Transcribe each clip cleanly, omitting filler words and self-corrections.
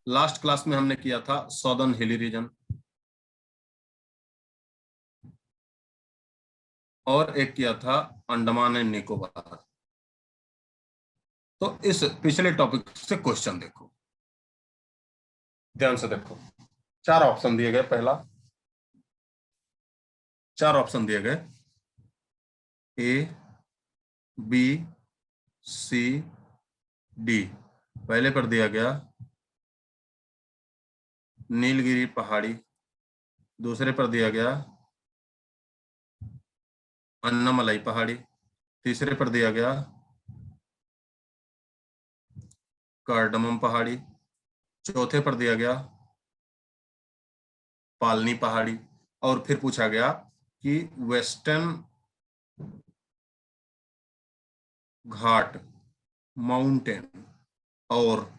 Last class में हमने किया था सॉदर्न हिली रीजन, और एक किया था अंडमान एंड निकोबार। तो इस पिछले टॉपिक से क्वेश्चन देखो, ध्यान से देखो। चार ऑप्शन दिए गए, पहला चार ऑप्शन दिए गए, ए बी सी डी। पहले पर दिया गया नीलगिरी पहाड़ी, दूसरे पर दिया गया अन्नामलाई पहाड़ी, तीसरे पर दिया गया कार्डमम पहाड़ी, चौथे पर दिया गया पालनी पहाड़ी, और फिर पूछा गया कि वेस्टर्न घाट माउंटेन और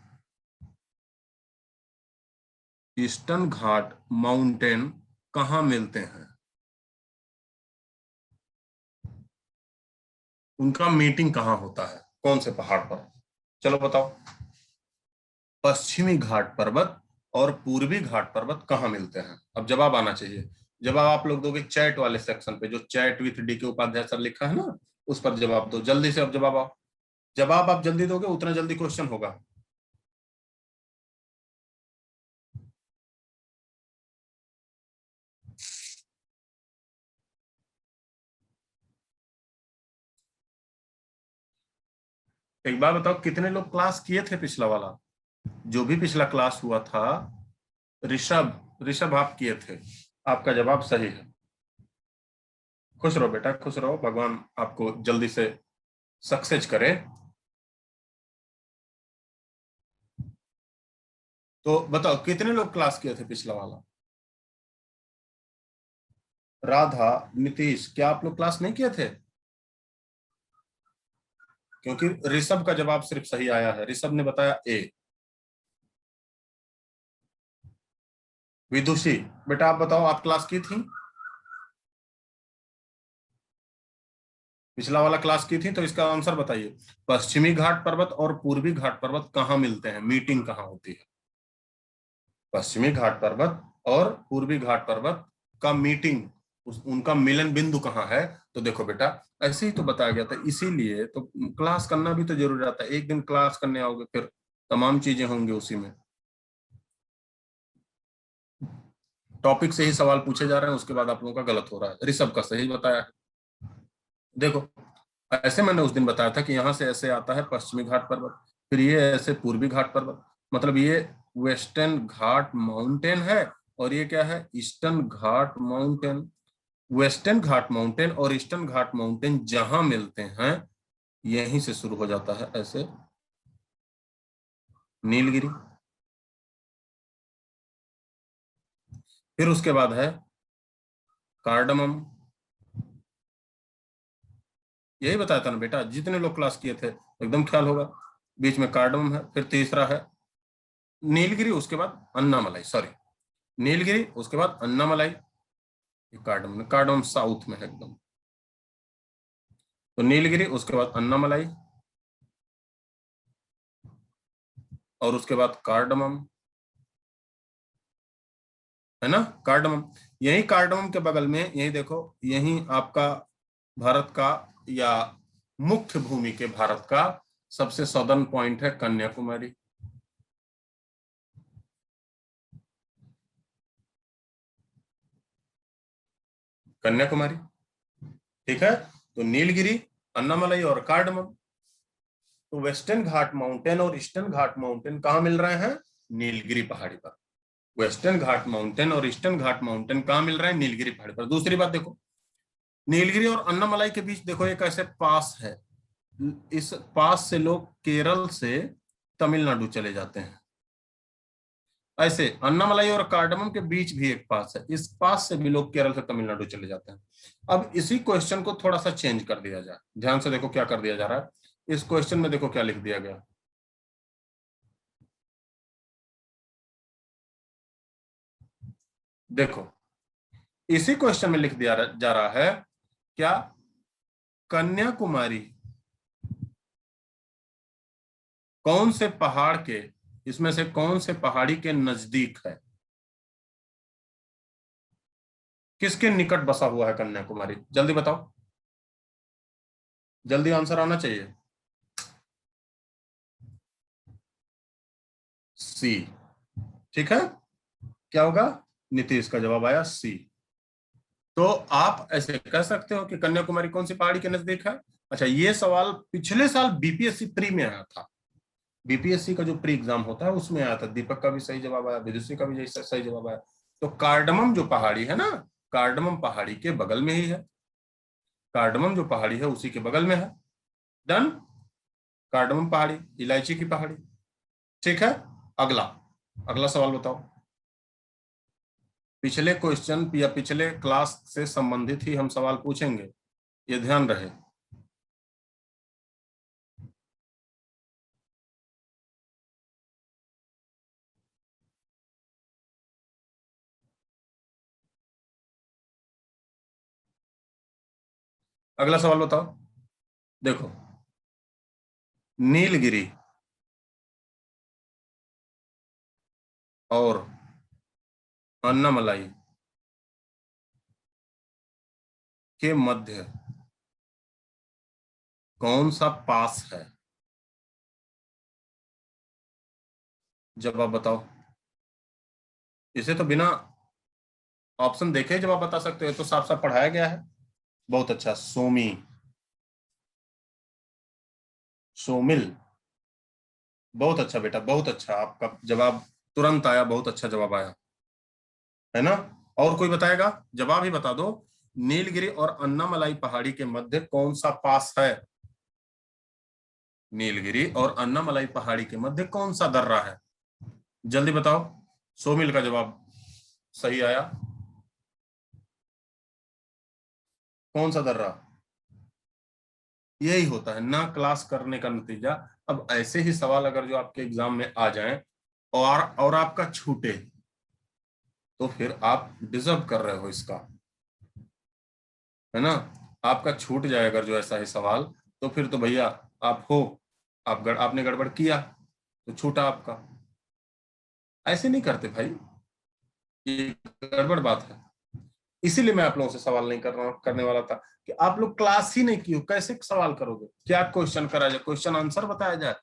ईस्टर्न घाट माउंटेन कहाँ मिलते हैं, उनका मीटिंग कहाँ होता है, कौन से पहाड़ पर। चलो बताओ, पश्चिमी घाट पर्वत और पूर्वी घाट पर्वत कहाँ मिलते हैं। अब जवाब आना चाहिए। जवाब आप लोग दोगे चैट वाले सेक्शन पे, जो चैट विथ डी के उपाध्याय सर लिखा है ना, उस पर जवाब दो जल्दी से। अब जवाब आओ, जवाब आप जल्दी दोगे उतना जल्दी क्वेश्चन होगा। एक बार बताओ, कितने लोग क्लास किए थे पिछला वाला, जो भी पिछला क्लास हुआ था। ऋषभ, ऋषभ आप किए थे, आपका जवाब सही है। खुश रहो बेटा, खुश रहो, भगवान आपको जल्दी से सक्सेस करे। तो बताओ कितने लोग क्लास किए थे पिछला वाला। राधा, नीतीश, क्या आप लोग क्लास नहीं किए थे? क्योंकि ऋषभ का जवाब सिर्फ सही आया है, ऋषभ ने बताया ए। विदुषी बेटा आप बताओ, आप क्लास की थी, पिछला वाला क्लास की थी, तो इसका आंसर बताइए। पश्चिमी घाट पर्वत और पूर्वी घाट पर्वत कहाँ मिलते हैं, मीटिंग कहाँ होती है। पश्चिमी घाट पर्वत और पूर्वी घाट पर्वत का मीटिंग, उनका मिलन बिंदु कहाँ है। तो देखो बेटा, ऐसे ही तो बताया गया था, इसीलिए तो क्लास करना भी तो जरूरी रहता है। एक दिन क्लास करने आओगे फिर तमाम चीजें होंगी उसी में। टॉपिक से ही सवाल पूछे जा रहे हैं, उसके बाद आप लोगों का गलत हो रहा है। ऋषभ का सही बताया है। देखो, ऐसे मैंने उस दिन बताया था कि यहाँ से ऐसे आता है पश्चिमी घाट पर्वत, फिर ये ऐसे पूर्वी घाट पर्वत, मतलब ये वेस्टर्न घाट माउंटेन है, और ये क्या है, ईस्टर्न घाट माउंटेन। वेस्टर्न घाट माउंटेन और ईस्टर्न घाट माउंटेन जहां मिलते हैं, यहीं से शुरू हो जाता है ऐसे नीलगिरी, फिर उसके बाद है कार्डमम। यही बताया था ना बेटा, जितने लोग क्लास किए थे एकदम ख्याल होगा। बीच में कार्डमम है, फिर तीसरा है नीलगिरी, उसके बाद अन्नामलाई, सॉरी नीलगिरी, उसके बाद अन्नामलाई, कार्डमम, कार्डमम साउथ में है एकदम। तो नीलगिरी, उसके बाद अन्नामलाई, और उसके बाद कार्डमम, है ना, कार्डमम। यही कार्डमम के बगल में, यही देखो, यही आपका भारत का, या मुख्य भूमि के भारत का सबसे सदर्न पॉइंट है कन्याकुमारी। कन्याकुमारी, ठीक है। तो नीलगिरी, अन्नामलाई और कार्डमम। तो वेस्टर्न घाट माउंटेन और ईस्टर्न घाट माउंटेन कहाँ मिल रहे हैं, नीलगिरी पहाड़ी पर। वेस्टर्न घाट माउंटेन और ईस्टर्न घाट माउंटेन कहाँ मिल रहे हैं, नीलगिरी पहाड़ी पर। दूसरी बात देखो, नीलगिरी और अन्नामलाई के बीच देखो एक ऐसे पास है, इस पास से लोग केरल से तमिलनाडु चले जाते हैं। ऐसे अन्नामलाई और कार्डमम के बीच भी एक पास है, इस पास से भी लोग केरल से तमिलनाडु चले जाते हैं। अब इसी क्वेश्चन को थोड़ा सा चेंज कर दिया जाए, ध्यान से देखो क्या कर दिया जा रहा है। इस क्वेश्चन में देखो क्या लिख दिया गया, देखो इसी क्वेश्चन में लिख दिया जा रहा है क्या, कन्याकुमारी कौन से पहाड़ के इसमें से कौन से पहाड़ी के नजदीक है? किसके निकट बसा हुआ है कन्याकुमारी? जल्दी बताओ, जल्दी आंसर आना चाहिए। सी। ठीक है, क्या होगा? नीतीश का जवाब आया सी। तो आप ऐसे कह सकते हो कि कन्याकुमारी कौन सी पहाड़ी के नजदीक है। अच्छा, ये सवाल पिछले साल बीपीएससी प्री में आया था। बीपीएससी का जो प्री एग्जाम होता है उसमें आया था। दीपक का भी सही जवाब आया, विदुषी का भी सही जवाब आया। तो कार्डमम जो पहाड़ी है ना, कार्डमम पहाड़ी के बगल में ही है। कार्डमम जो पहाड़ी है उसी के बगल में है। डन। कार्डमम पहाड़ी, इलायची की पहाड़ी। ठीक है, अगला, अगला सवाल बताओ। पिछले क्वेश्चन या पिछले क्लास से संबंधित ही हम सवाल पूछेंगे, ये ध्यान रहे। अगला सवाल बताओ। देखो, नीलगिरी और अन्नामलाई के मध्य कौन सा पास है? जवाब बताओ। इसे तो बिना ऑप्शन देखे जवाब बता सकते हो, तो साफ साफ पढ़ाया गया है। बहुत अच्छा, सोमी, सोमिल। बहुत अच्छा बेटा, बहुत अच्छा, आपका जवाब तुरंत आया, बहुत अच्छा जवाब आया, है ना। और कोई बताएगा? जवाब ही बता दो। नीलगिरी और अन्नामलाई पहाड़ी के मध्य कौन सा पास है? नीलगिरी और अन्नामलाई पहाड़ी के मध्य कौन सा दर्रा है? जल्दी बताओ। सोमिल का जवाब सही आया। कौन सा दर्रा? यही होता है ना क्लास करने का नतीजा। अब ऐसे ही सवाल अगर जो आपके एग्जाम में आ जाएं और आपका छूटे, तो फिर आप डिजर्व कर रहे हो इसका, है ना। आपका छूट जाए अगर जो ऐसा ही सवाल, तो फिर तो भैया आप हो, आपने गड़बड़ किया तो छूटा आपका। ऐसे नहीं करते भाई, ये गड़बड़ बात है। इसीलिए मैं आप लोगों से सवाल नहीं करने वाला था कि आप लोग क्लास ही नहीं की हो, कैसे सवाल करोगे? क्या क्वेश्चन करा जाए, क्वेश्चन आंसर बताया जाए?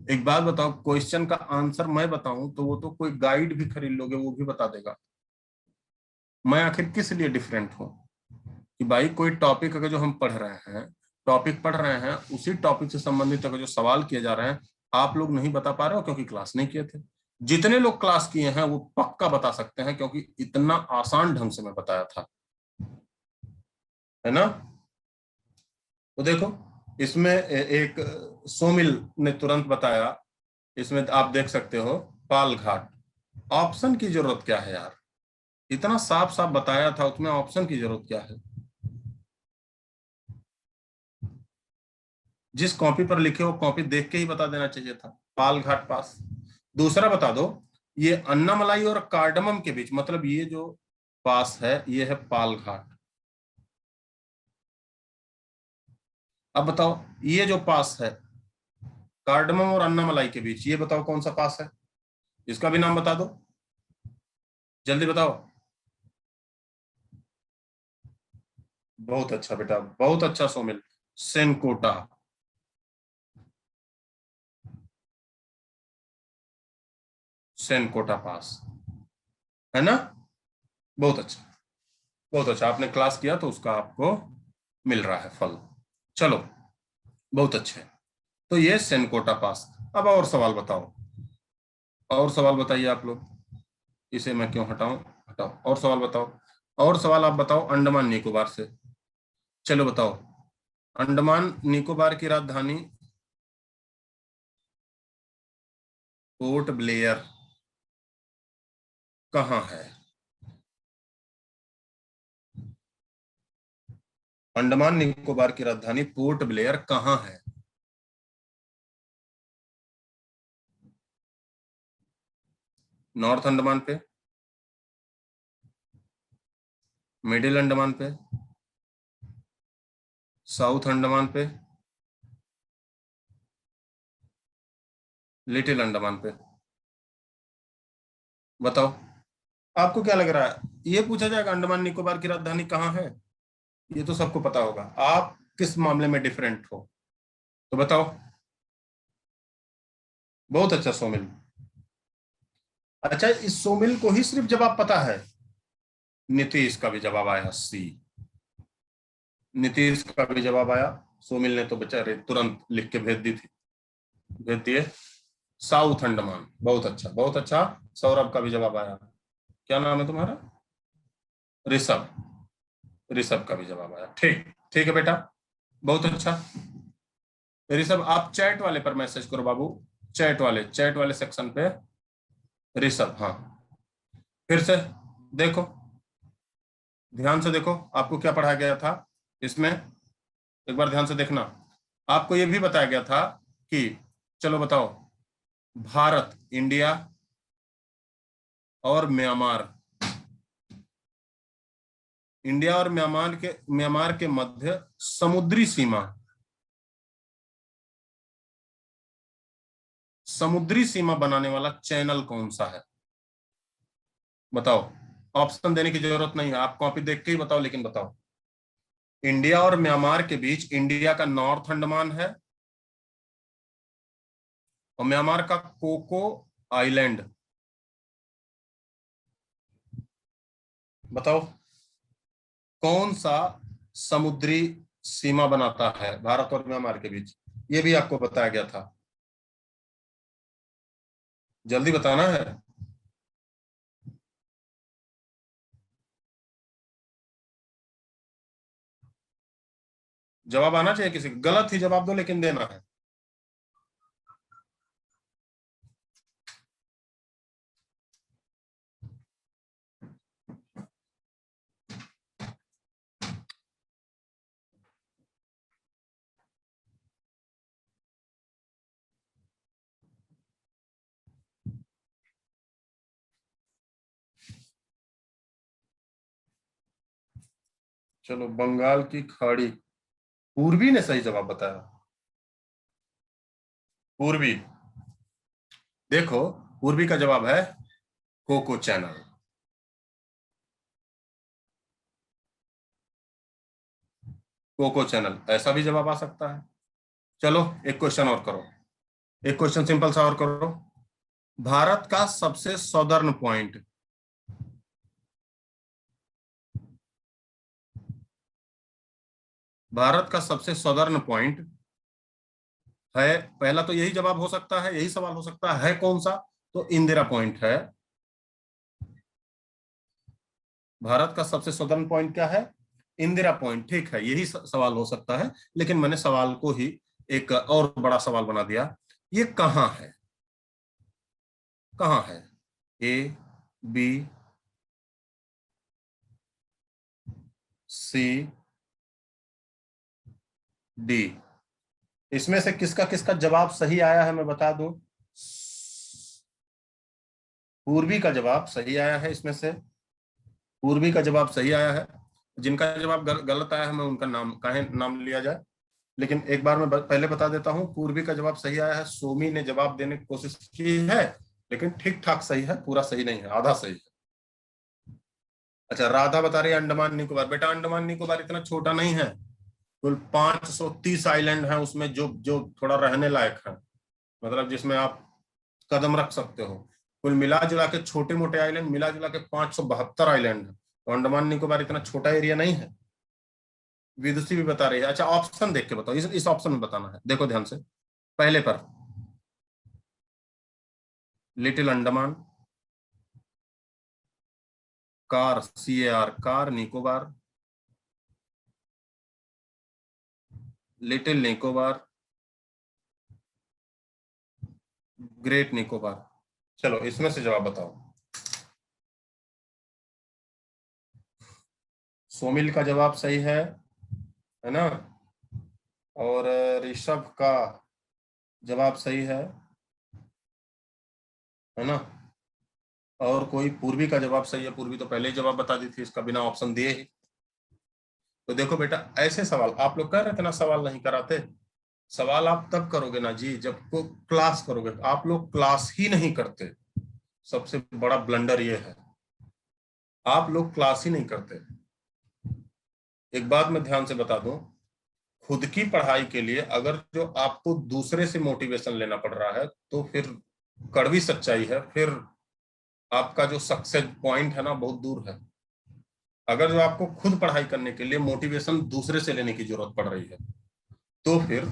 एक बात बताओ, क्वेश्चन का आंसर मैं बताऊं तो वो तो कोई गाइड भी खरीद लोगे वो भी बता देगा। मैं आखिर किस लिए डिफरेंट हूं कि भाई कोई टॉपिक अगर जो हम पढ़ रहे हैं, टॉपिक पढ़ रहे हैं, उसी टॉपिक से संबंधित अगर जो सवाल किए जा रहे हैं, आप लोग नहीं बता पा रहे हो क्योंकि क्लास नहीं किए थे। जितने लोग क्लास किए हैं वो पक्का बता सकते हैं, क्योंकि इतना आसान ढंग से मैं बताया था, है ना। तो देखो, इसमें एक सोमिल ने तुरंत बताया। इसमें आप देख सकते हो पाल घाट। ऑप्शन की जरूरत क्या है यार? इतना साफ साफ बताया था, उसमें ऑप्शन की जरूरत क्या है? जिस कॉपी पर लिखे हो कॉपी देख के ही बता देना चाहिए था, पाल घाट पास। दूसरा बता दो, ये अन्नामलाई और कार्डमम के बीच, मतलब ये जो पास है ये है पाल घाट। अब बताओ, ये जो पास है कार्डमम और अन्नामलाई के बीच, ये बताओ कौन सा पास है? इसका भी नाम बता दो, जल्दी बताओ। बहुत अच्छा बेटा, बहुत अच्छा सोमिल। सेनकोटा। सेनकोटा पास, है ना। बहुत अच्छा, बहुत अच्छा, आपने क्लास किया तो उसका आपको मिल रहा है फल। चलो, बहुत अच्छे। तो ये सेनकोटा पास। अब और सवाल बताओ, और सवाल बताइए आप लोग। इसे मैं क्यों हटाऊं? हटाओ, और सवाल बताओ। और सवाल आप बताओ अंडमान निकोबार से। चलो बताओ, अंडमान निकोबार की राजधानी पोर्ट ब्लेयर कहाँ है? अंडमान निकोबार की राजधानी पोर्ट ब्लेयर कहाँ है? नॉर्थ अंडमान पे, मिडिल अंडमान पे, साउथ अंडमान पे, लिटिल अंडमान पे? बताओ, आपको क्या लग रहा है ये पूछा जाएगा अंडमान निकोबार की राजधानी कहाँ है? ये तो सबको पता होगा, आप किस मामले में डिफरेंट हो तो बताओ। बहुत अच्छा, सोमिल। अच्छा, इस सोमिल को ही सिर्फ जवाब पता है? नीतीश का भी जवाब आया सी। नीतीश का भी जवाब आया, सोमिल ने तो बेचारे तुरंत लिख के भेज दिए साउथ अंडमान। बहुत अच्छा, बहुत अच्छा। सौरभ का भी जवाब आया। क्या नाम है तुम्हारा? ऋषभ। ऋषभ का भी जवाब आया। ठीक, ठीक है बेटा, बहुत अच्छा। ऋषभ, आप चैट वाले पर मैसेज करो बाबू, चैट वाले सेक्शन पे। ऋषभ, हाँ। फिर से देखो, ध्यान से देखो आपको क्या पढ़ाया गया था इसमें, एक बार ध्यान से देखना। आपको यह भी बताया गया था कि, चलो बताओ, भारत, इंडिया और म्यांमार, इंडिया और म्यांमार के मध्य समुद्री सीमा बनाने वाला चैनल कौन सा है? बताओ, ऑप्शन देने की जरूरत नहीं है, आप कॉपी देख के ही बताओ, लेकिन बताओ। इंडिया और म्यांमार के बीच इंडिया का नॉर्थ अंडमान है, और म्यांमार का कोको आइलैंड। बताओ, कौन सा समुद्री सीमा बनाता है भारत और म्यांमार के बीच? ये भी आपको बताया गया था, जल्दी बताना है। जवाब आना चाहिए किसी को, गलत ही जवाब दो लेकिन देना है। चलो, बंगाल की खाड़ी, पूर्वी ने सही जवाब बताया। पूर्वी, देखो, पूर्वी का जवाब है कोको चैनल। कोको चैनल, ऐसा भी जवाब आ सकता है। चलो, एक क्वेश्चन और करो, एक क्वेश्चन सिंपल सा और करो। भारत का सबसे सदर्न पॉइंट, भारत का सबसे सदर्न पॉइंट है, पहला तो यही जवाब हो सकता है, यही सवाल हो सकता है कौन सा? तो इंदिरा पॉइंट है। भारत का सबसे सदर्न पॉइंट क्या है? इंदिरा पॉइंट, ठीक है, यही सवाल हो सकता है, लेकिन मैंने सवाल को ही एक और बड़ा सवाल बना दिया। ये कहाँ है? कहाँ है? ए, बी, सी, डी, इसमें से किसका किसका जवाब सही आया है मैं बता दूं। पूर्वी का जवाब सही आया है इसमें से, पूर्वी का जवाब सही आया है। जिनका जवाब गलत आया है मैं उनका नाम काहे नाम लिया जाए, लेकिन एक बार मैं पहले बता देता हूं, पूर्वी का जवाब सही आया है। सोमी ने जवाब देने की कोशिश की है, लेकिन ठीक ठाक सही है, पूरा सही नहीं है, आधा सही है। अच्छा, राधा बता रही है अंडमान निकोबार। बेटा, अंडमान निकोबार इतना छोटा नहीं है, कुल 530 आइलैंड है उसमें, जो जो थोड़ा रहने लायक है, मतलब जिसमें आप कदम रख सकते हो। कुल मिला जुला के, छोटे मोटे आइलैंड मिला जुला के 572 आइलैंड है, तो अंडमान निकोबार इतना छोटा एरिया नहीं है। विदुषी भी बता रही है। अच्छा, ऑप्शन देख के बताओ, इस ऑप्शन में बताना है, देखो ध्यान से। पहले पर little Andaman, car, CAR, car Nicobar, little Nicobar, great Nicobar. चलो, इसमें से जवाब बताओ। सोमिल का जवाब सही है ना? और ऋषभ का जवाब सही है ना? और कोई, पूर्वी का जवाब सही है, पूर्वी तो पहले ही जवाब बता दी थी इसका बिना ऑप्शन दिए ही। तो देखो बेटा, ऐसे सवाल आप लोग कह रहे थे ना सवाल नहीं कराते, सवाल आप तब करोगे ना जी जब को क्लास करोगे, आप लोग क्लास ही नहीं करते, सबसे बड़ा ब्लंडर ये है, आप लोग क्लास ही नहीं करते। एक बात मैं ध्यान से बता दूं, खुद की पढ़ाई के लिए अगर जो आपको दूसरे से मोटिवेशन लेना पड़ रहा है तो फिर कड़वी सच्चाई है, फिर आपका जो सक्सेस पॉइंट है ना बहुत दूर है। अगर जो आपको खुद पढ़ाई करने के लिए मोटिवेशन दूसरे से लेने की जरूरत पड़ रही है तो फिर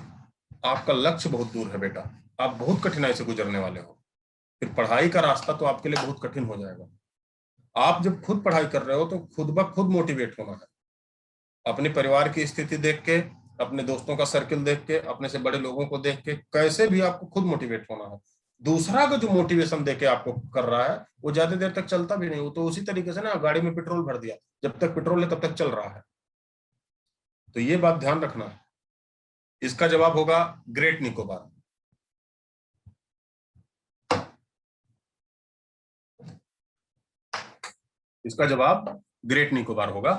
आपका लक्ष्य बहुत दूर है बेटा, आप बहुत कठिनाई से गुजरने वाले हो, फिर पढ़ाई का रास्ता तो आपके लिए बहुत कठिन हो जाएगा। आप जब खुद पढ़ाई कर रहे हो तो खुद ब खुद मोटिवेट होना है, अपने परिवार की स्थिति देख के, अपने दोस्तों का सर्किल देख के, अपने से बड़े लोगों को देख के, कैसे भी आपको खुद मोटिवेट होना है। दूसरा का जो मोटिवेशन देके आपको कर रहा है वो ज्यादा देर तक चलता भी नहीं, वो तो उसी तरीके से ना गाड़ी में पेट्रोल भर दिया, जब तक पेट्रोल है तब तक चल रहा है। तो ये बात ध्यान रखना है। इसका जवाब होगा ग्रेट निकोबार। इसका जवाब ग्रेट निकोबार होगा।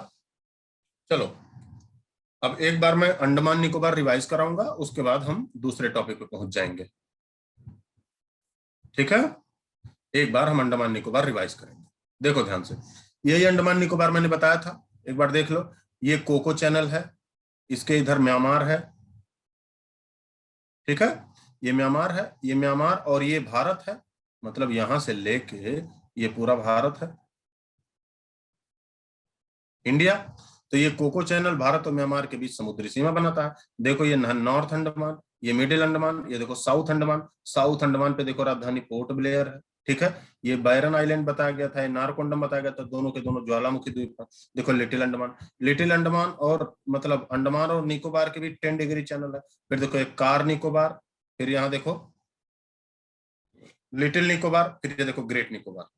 चलो अब एक बार मैं अंडमान निकोबार रिवाइज कराऊंगा, उसके बाद हम दूसरे टॉपिक पे पहुंच जाएंगे। ठीक है, एक बार हम अंडमान निकोबार रिवाइज करेंगे। देखो ध्यान से, यही अंडमान निकोबार मैंने बताया था, एक बार देख लो। ये कोको चैनल है, इसके इधर म्यांमार है, ठीक है, ये म्यांमार है, ये म्यांमार, और ये भारत है, मतलब यहां से लेके ये पूरा भारत है, इंडिया। तो ये कोको चैनल भारत और म्यांमार के बीच समुद्री सीमा बनाता है। देखो ये नॉर्थ अंडमान, ये मिडिल अंडमान, ये देखो साउथ अंडमान। साउथ अंडमान पे देखो राजधानी पोर्ट ब्लेयर है, ठीक है। ये बायरन आइलैंड बताया गया था, ये नारकोंडम बताया गया था, दोनों के दोनों ज्वालामुखी द्वीप है। देखो लिटिल अंडमान, लिटिल अंडमान और मतलब अंडमान और निकोबार के बीच 10 डिग्री चैनल है। फिर देखो एक कार निकोबार, फिर यहाँ देखो लिटिल निकोबार, फिर ये देखो ग्रेट निकोबार।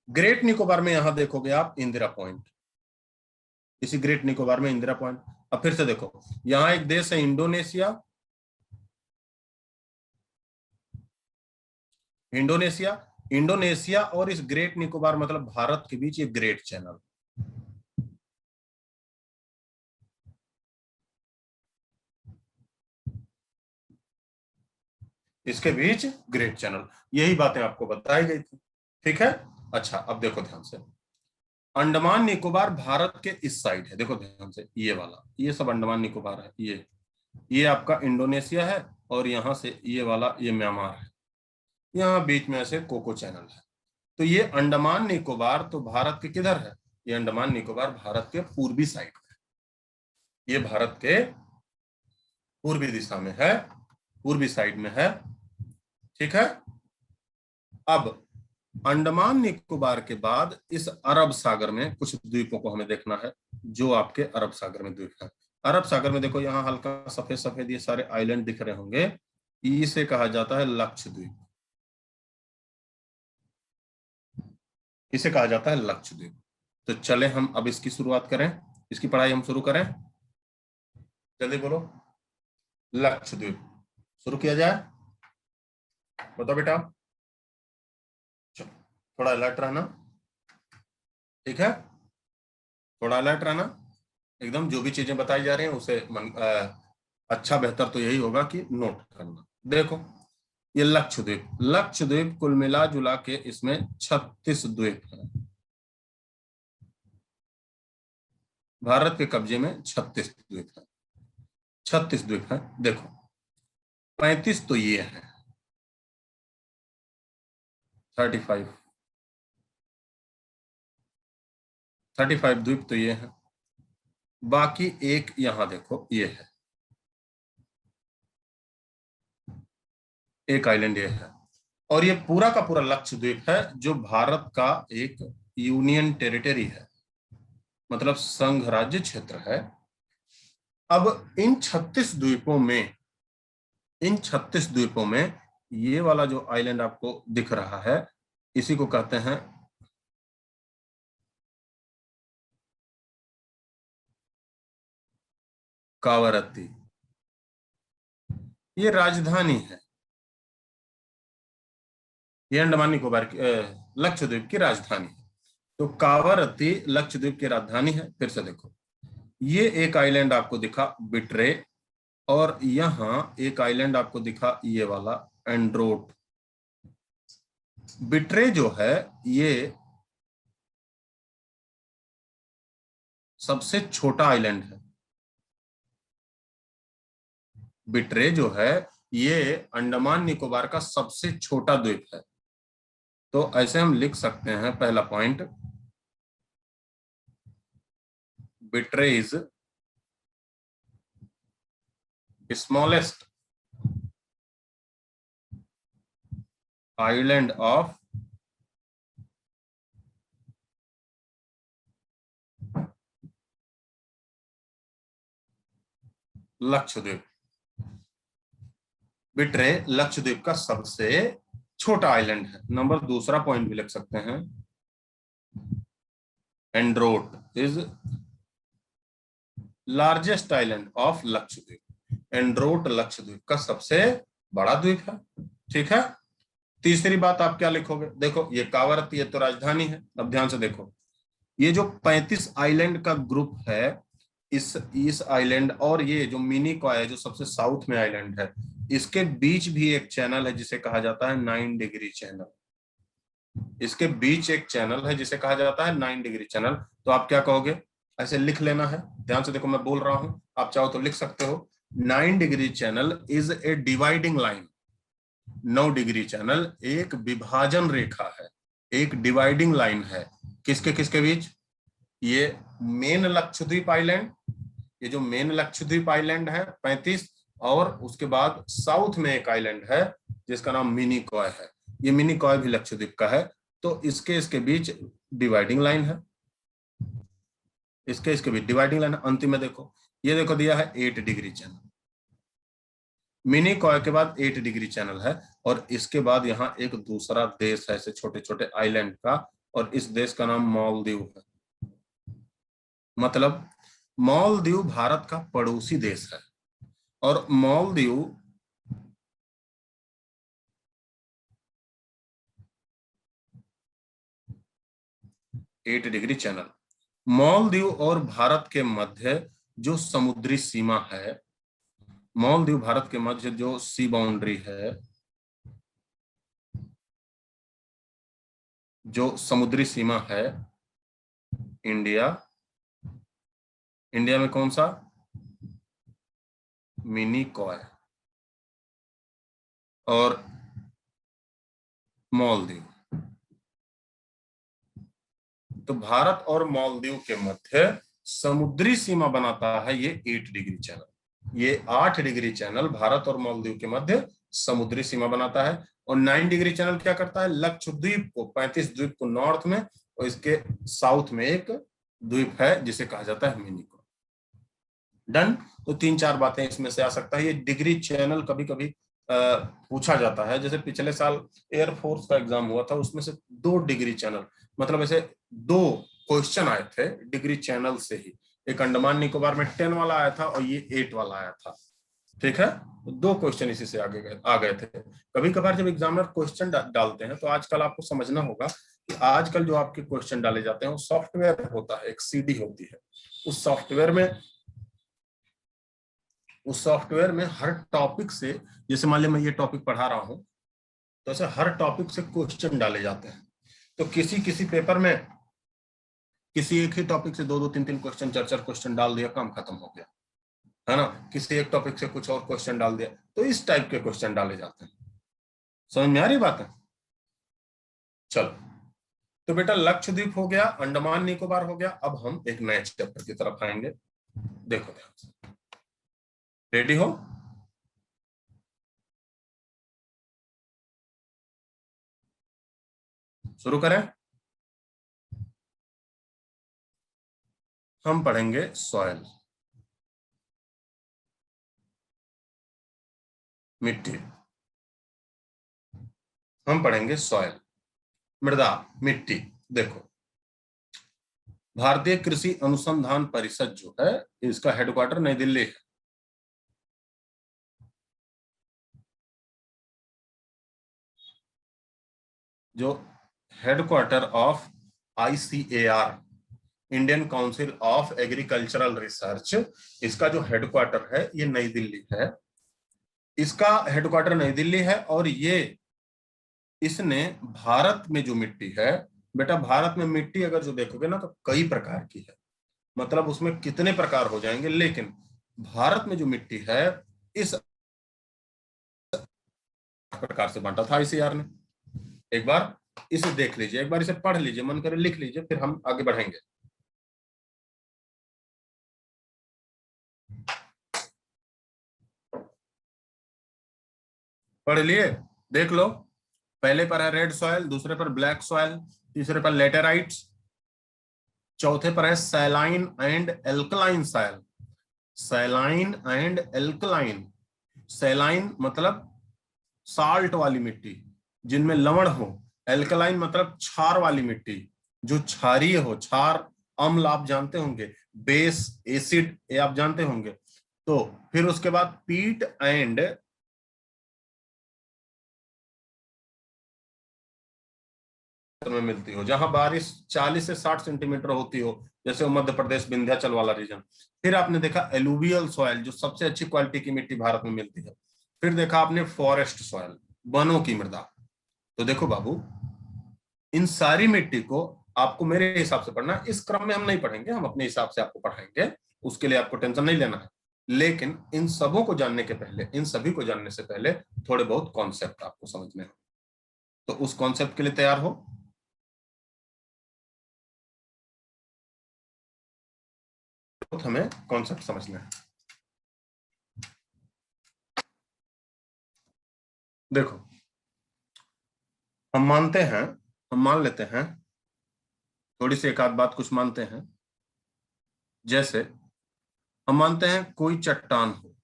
ग्रेट निकोबार में यहां देखोगे आप इंदिरा पॉइंट, इसी ग्रेट निकोबार में इंदिरा पॉइंट। अब फिर से देखो, यहां एक देश है इंडोनेशिया, इंडोनेशिया, इंडोनेशिया और इस ग्रेट निकोबार मतलब भारत के बीच ये ग्रेट चैनल, इसके बीच ग्रेट चैनल, यही बातें आपको बताई गई थी, ठीक है। अच्छा अब देखो ध्यान से, अंडमान निकोबार भारत के इस साइड है, देखो ध्यान से, ये वाला, ये सब अंडमान निकोबार है, ये आपका इंडोनेशिया है, और यहां से ये वाला ये म्यांमार है, यहाँ बीच में ऐसे कोको चैनल है। तो ये अंडमान निकोबार तो भारत के किधर है, ये अंडमान निकोबार भारत के पूर्वी साइड है, ये भारत के पूर्वी दिशा में है, पूर्वी साइड में है, ठीक है। अब अंडमान निकोबार के बाद इस अरब सागर में कुछ द्वीपों को हमें देखना है, जो आपके अरब सागर में द्वीप है। अरब सागर में देखो यहाँ हल्का सफेद सफेद ये सारे आइलैंड दिख रहे होंगे, इसे कहा जाता है लक्षद्वीप, इसे कहा जाता है लक्षद्वीप। तो चले हम अब इसकी शुरुआत करें, इसकी पढ़ाई हम शुरू करें, जल्दी बोलो। लक्षद्वीप शुरू किया जाए, बताओ बेटा। थोड़ा अलर्ट रहना, ठीक है, थोड़ा अलर्ट रहना एकदम। जो भी चीजें बताई जा रही हैं उसे अच्छा बेहतर तो यही होगा कि नोट करना। देखो ये लक्षद्वीप, लक्षद्वीप कुल मिला जुला के इसमें 36 द्वीप है, भारत के कब्जे में 36 द्वीप है, 36 द्वीप है। देखो 35 तो ये है, 35 द्वीप तो ये है, बाकी एक यहां देखो ये है, एक आइलैंड ये है, और ये पूरा का पूरा लक्षद्वीप है जो भारत का एक यूनियन टेरिटरी है, मतलब संघ राज्य क्षेत्र है। अब इन 36 द्वीपों में, इन 36 द्वीपों में ये वाला जो आइलैंड आपको दिख रहा है इसी को कहते हैं कावरत्ती, ये राजधानी है, ये अंडमान निकोबार की लक्षद्वीप की राजधानी है। तो कावरत्ती लक्षद्वीप की राजधानी है। फिर से देखो, ये एक आइलैंड आपको दिखा बिट्रे, और यहां एक आइलैंड आपको दिखा ये वाला एंड्रोट, बिट्रे जो है ये सबसे छोटा आइलैंड है। बिट्रे जो है ये अंडमान निकोबार का सबसे छोटा द्वीप है। तो ऐसे हम लिख सकते हैं, पहला point, betray is smallest island of Lakshadweep. Betray Lakshadweep का सबसे छोटा आइलैंड है। नंबर दूसरा पॉइंट भी लिख सकते हैं, Androth is largest island of Lakshadweep. Androth Lakshadweep का सबसे बड़ा द्वीप है। ठीक है। तीसरी बात आप क्या लिखोगे? देखो ये कावरत, ये तो राजधानी है। अब ध्यान से देखो, ये जो 35 आइलैंड का ग्रुप है, इस आइलैंड और ये जो मिनी कॉय है जो सबसे साउथ में आइलैंड है, इसके बीच भी एक चैनल है जिसे कहा जाता है 9 डिग्री चैनल। इसके बीच एक चैनल है जिसे कहा जाता है 9 डिग्री चैनल। तो आप क्या कहोगे? ऐसे लिख लेना है। ध्यान से देखो, मैं बोल रहा हूं, आप चाहो तो लिख सकते हो। 9 degree channel is a dividing line. 9 degree channel एक विभाजन रेखा है, एक डिवाइडिंग लाइन है। किसके किसके बीच? ये मेन लक्षद्वीप आइलैंड, ये जो मेन लक्षद्वीप आइलैंड है 35, और उसके बाद साउथ में एक आइलैंड है जिसका नाम मिनी कॉय है। ये मिनी कॉय भी लक्षद्वीप का है। तो इसके बीच डिवाइडिंग लाइन है, इसके बीच डिवाइडिंग लाइन है। अंतिम में देखो, ये देखो दिया है 8 डिग्री चैनल। मिनी कॉय के बाद 8 डिग्री चैनल है, और इसके बाद यहाँ एक दूसरा देश है ऐसे छोटे छोटे आइलैंड का, और इस देश का नाम मालदीव है। मतलब मालदीव भारत का पड़ोसी देश है, और Maldives eight degree channel. Maldives और भारत के मध्य जो समुद्री सीमा है, मालदीव भारत के मध्य जो सी बाउंड्री है, जो समुद्री सीमा है, इंडिया, इंडिया में कौन सा? मिनी कॉय और मालदीव। तो भारत और मालदीव के मध्य समुद्री सीमा बनाता है ये 8 डिग्री चैनल। ये 8 डिग्री चैनल भारत और मालदीव के मध्य समुद्री सीमा बनाता है। और 9 डिग्री चैनल क्या करता है? लक्षद्वीप को, 35 द्वीप को नॉर्थ में, और इसके साउथ में एक द्वीप है जिसे कहा जाता है मिनी कॉय। डन। तो 3-4 बातें इसमें से आ सकता है। ये डिग्री चैनल कभी कभी पूछा जाता है, जैसे पिछले साल एयरफोर्स का एग्जाम हुआ था, उसमें से 2 डिग्री चैनल, मतलब ऐसे 2 क्वेश्चन आए थे डिग्री चैनल से ही। एक अंडमान निकोबार में 10 वाला आया था और ये 8 वाला आया था। ठीक है। तो 2 क्वेश्चन इसी से आ गए थे। कभी कभार जब एग्जामिनर क्वेश्चन डालते हैं तो आजकल आपको समझना होगा कि आजकल जो आपके क्वेश्चन डाले जाते हैं वो सॉफ्टवेयर होता है, एक सीडी होती है। उस सॉफ्टवेयर में हर टॉपिक से, जैसे मान लिया मैं ये टॉपिक पढ़ा रहा हूं, तो ऐसे हर टॉपिक से क्वेश्चन डाले जाते हैं। तो किसी किसी पेपर में किसी एक ही टॉपिक से 2-2, 3-3 क्वेश्चन, 4-4 क्वेश्चन डाल दिया, काम खत्म हो गया, है ना। किसी एक टॉपिक से कुछ और क्वेश्चन डाल दिया, तो इस टाइप के क्वेश्चन डाले जाते हैं। समझ में आ रही बात है? चलो, तो बेटा लक्षद्वीप हो गया, अंडमान निकोबार हो गया। अब हम एक नए चैप्टर की तरफ आएंगे। देखो ध्यान से, रेडी हो? शुरू करें। हम पढ़ेंगे सॉयल, मिट्टी। हम पढ़ेंगे सॉयल, मृदा, मिट्टी। देखो, भारतीय कृषि अनुसंधान परिषद जो है, इसका हेडक्वार्टर नई दिल्ली है। जो headquarter of ICAR, Indian council of agricultural research, इसका जो हेडक्वार्टर है ये नई दिल्ली है। इसका हेडक्वार्टर नई दिल्ली है, और ये इसने भारत में जो मिट्टी है, बेटा भारत में मिट्टी अगर जो देखोगे ना तो कई प्रकार की है, मतलब उसमें कितने प्रकार हो जाएंगे, लेकिन भारत में जो मिट्टी है इस प्रकार से बांटा था आईसीआर ने। एक बार इसे देख लीजिए, एक बार इसे पढ़ लीजिए, मन करे लिख लीजिए, फिर हम आगे बढ़ेंगे। पढ़ लिए, देख लो। पहले पर है रेड सॉयल, दूसरे पर ब्लैक सॉयल, तीसरे पर लेटेराइट्स, चौथे पर है saline and alkaline soil. Saline and alkaline, saline मतलब साल्ट वाली मिट्टी जिनमें लवण हो, एल्कलाइन मतलब क्षार वाली मिट्टी जो क्षारीय हो, क्षार अम्ल आप जानते होंगे, बेस एसिड ये आप जानते होंगे। तो फिर उसके बाद पीट एंड में मिलती हो, जहां बारिश 40 से 60 सेंटीमीटर होती हो, जैसे मध्य प्रदेश विंध्याचल वाला रीजन। फिर आपने देखा एलुवियल सॉइल, जो सबसे अच्छी क्वालिटी की मिट्टी भारत में मिलती है। फिर देखा आपने फॉरेस्ट सॉइल, वनों की मृदा। तो देखो बाबू, इन सारी मिट्टी को आपको मेरे हिसाब से पढ़ना, इस क्रम में हम नहीं पढ़ेंगे, हम अपने हिसाब से आपको पढ़ाएंगे, उसके लिए आपको टेंशन नहीं लेना है। लेकिन इन सबों को जानने के पहले, इन सभी को जानने से पहले थोड़े बहुत कॉन्सेप्ट आपको समझने हो, तो उस कॉन्सेप्ट के लिए तैयार हो। तो हमें कॉन्सेप्ट समझना है। देखो, हम मानते हैं, हम मान लेते हैं, थोड़ी सी एक आध बात कुछ मानते हैं। जैसे हम मानते हैं कोई चट्टान हो,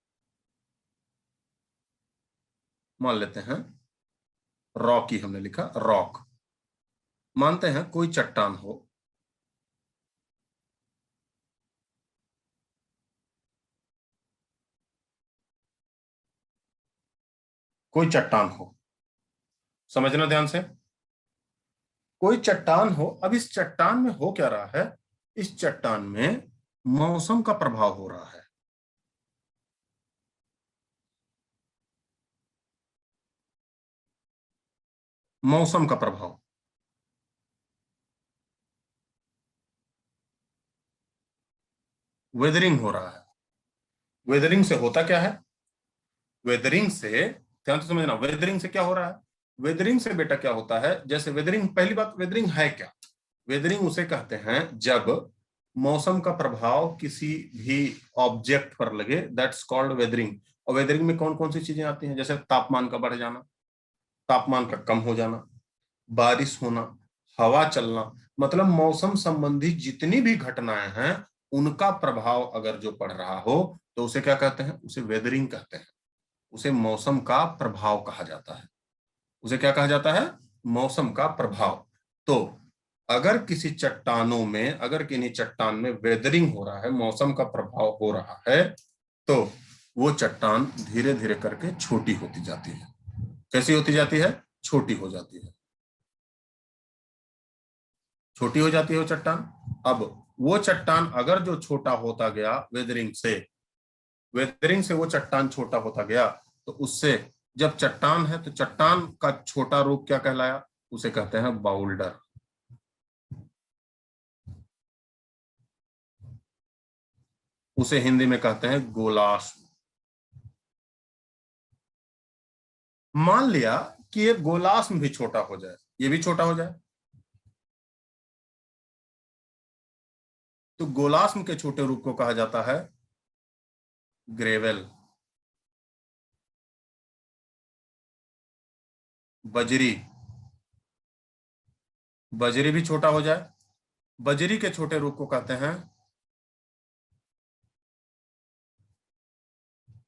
मान लेते हैं रॉक ही हमने लिखा, रॉक। मानते हैं कोई चट्टान हो, कोई चट्टान हो, समझना ध्यान से। कोई चट्टान हो, अब इस चट्टान में हो क्या रहा है, इस चट्टान में मौसम का प्रभाव हो रहा है। मौसम का प्रभाव, वेदरिंग हो रहा है। वेदरिंग से होता क्या है, वेदरिंग से, ध्यान से समझना, वेदरिंग से क्या हो रहा है। वेदरिंग से बेटा क्या होता है, जैसे वेदरिंग, पहली बात वेदरिंग है क्या। वेदरिंग उसे कहते हैं जब मौसम का प्रभाव किसी भी ऑब्जेक्ट पर लगे, दैट्स कॉल्ड वेदरिंग। और वेदरिंग में कौन कौन सी चीजें आती हैं, जैसे तापमान का बढ़ जाना, तापमान का कम हो जाना, बारिश होना, हवा चलना, मतलब मौसम संबंधी जितनी भी घटनाएं हैं उनका प्रभाव अगर जो पड़ रहा हो तो उसे क्या कहते हैं, उसे वेदरिंग कहते हैं। उसे मौसम का प्रभाव कहा जाता है। उसे क्या कहा जाता है, मौसम का प्रभाव। तो अगर किसी चट्टानों में, अगर किन्हीं चट्टान में वेदरिंग हो रहा है, मौसम का प्रभाव हो रहा है, तो वो चट्टान धीरे धीरे करके छोटी होती जाती है। कैसी होती जाती है, छोटी हो जाती है, छोटी हो जाती है वो चट्टान। अब वो चट्टान अगर जो छोटा होता गया वेदरिंग से, वेदरिंग से वो चट्टान छोटा होता गया, तो उससे, जब चट्टान है तो चट्टान का छोटा रूप क्या कहलाया, उसे कहते हैं बाउल्डर। उसे हिंदी में कहते हैं गोलार्ध। मान लिया कि ये गोलार्ध भी छोटा हो जाए, ये भी छोटा हो जाए, तो गोलार्ध के छोटे रूप को कहा जाता है ग्रेवेल। बजरी, बजरी भी छोटा हो जाए, बजरी के छोटे रूप को कहते हैं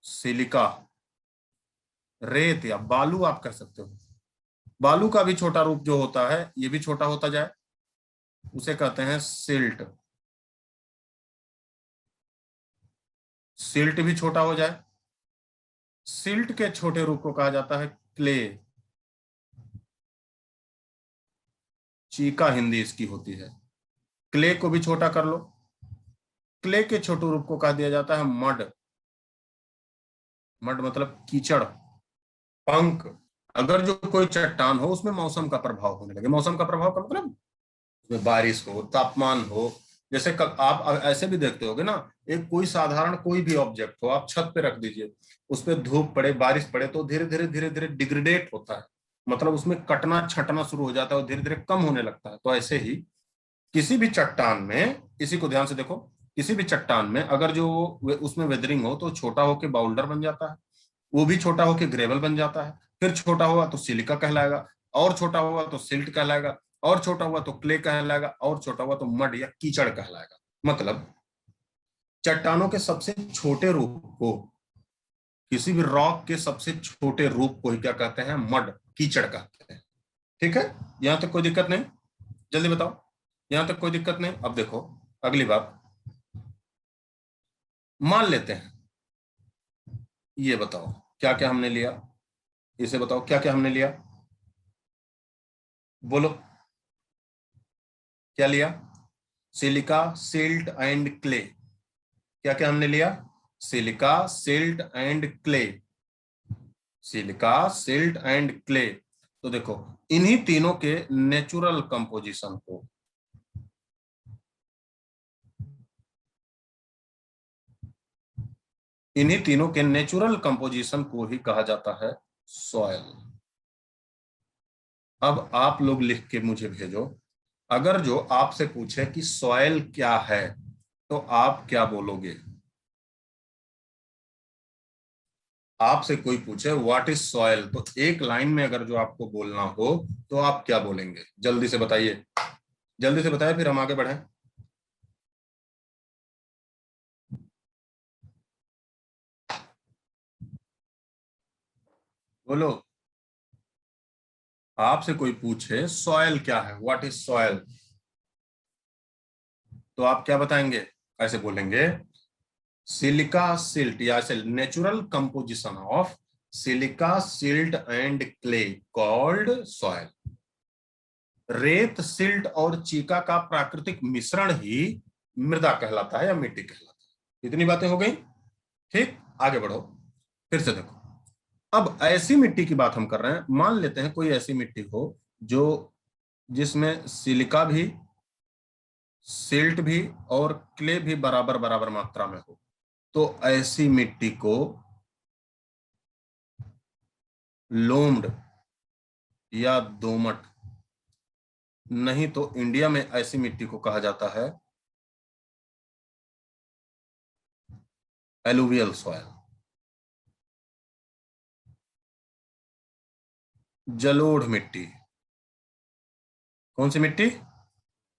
सिलिका, रेत या बालू आप कह सकते हो। बालू का भी छोटा रूप जो होता है, ये भी छोटा होता जाए, उसे कहते हैं सिल्ट। सिल्ट भी छोटा हो जाए, सिल्ट के छोटे रूप को कहा जाता है क्ले। चीका हिंदी इसकी होती है। क्ले को भी छोटा कर लो, क्ले के छोटे रूप को कहा दिया जाता है मड। मड मतलब कीचड़, पंक। अगर जो कोई चट्टान हो उसमें मौसम का प्रभाव होने लगे, मौसम का प्रभाव का मतलब उसमें बारिश हो, तापमान हो, जैसे आप ऐसे भी देखते होगे ना, एक कोई साधारण कोई भी ऑब्जेक्ट हो आप छत पे रख दीजिए, उस पर धूप पड़े बारिश पड़े तो धीरे धीरे डिग्रेडेट होता है, मतलब उसमें कटना छटना शुरू हो जाता है और धीरे धीरे कम होने लगता है। तो ऐसे ही किसी भी चट्टान में, इसी को ध्यान से देखो, किसी भी चट्टान में अगर जो उसमें वेदरिंग हो तो छोटा होके बाउल्डर बन जाता है, वो भी छोटा होके ग्रेवल बन जाता है, फिर छोटा हुआ तो सिलिका कहलाएगा, और छोटा हुआ तो सिल्ट कहलाएगा, और छोटा हुआ तो क्ले कहलाएगा, और छोटा हुआ तो मड या कीचड़ कहलाएगा। मतलब चट्टानों के सबसे छोटे रूप को, किसी भी रॉक के सबसे छोटे रूप को ही क्या कहते हैं, मड, कीचड़ कहते हैं। ठीक है, यहां तक कोई दिक्कत नहीं? जल्दी बताओ, यहां तक कोई दिक्कत नहीं? अब देखो अगली बात, मान लेते हैं, ये बताओ क्या क्या हमने लिया, इसे बताओ क्या क्या हमने लिया, बोलो क्या लिया? Silica, silt and clay. क्या क्या हमने लिया? Silica, silt and clay, silica, silt and clay. तो देखो इन्हीं तीनों के नेचुरल कंपोजिशन को, इन्हीं तीनों के नेचुरल कंपोजिशन को ही कहा जाता है सॉयल। अब आप लोग लिख के मुझे भेजो, अगर जो आपसे पूछे कि सॉयल क्या है तो आप क्या बोलोगे? आपसे कोई पूछे व्हाट इज सॉयल, तो एक लाइन में अगर जो आपको बोलना हो तो आप क्या बोलेंगे? जल्दी से बताइए, जल्दी से बताइए, फिर हम आगे बढ़ें। बोलो, आपसे कोई पूछे सॉयल क्या है, व्हाट इज सॉयल, तो आप क्या बताएंगे? ऐसे बोलेंगे, सिलिका सिल्ट, या natural composition of silica silt and clay called soil. रेत, सिल्ट और चीका का प्राकृतिक मिश्रण ही मृदा कहलाता है या मिट्टी कहलाता है। इतनी बातें हो गई, ठीक, आगे बढ़ो। फिर से देखो, अब ऐसी मिट्टी की बात हम कर रहे हैं, मान लेते हैं कोई ऐसी मिट्टी हो जो, जिसमें सिलिका भी, सिल्ट भी और क्ले भी बराबर बराबर मात्रा में हो, तो ऐसी मिट्टी को लोम्ड या दोमट, नहीं तो इंडिया में ऐसी मिट्टी को कहा जाता है एलुवियल सॉयल, जलोढ़ मिट्टी। कौन सी मिट्टी?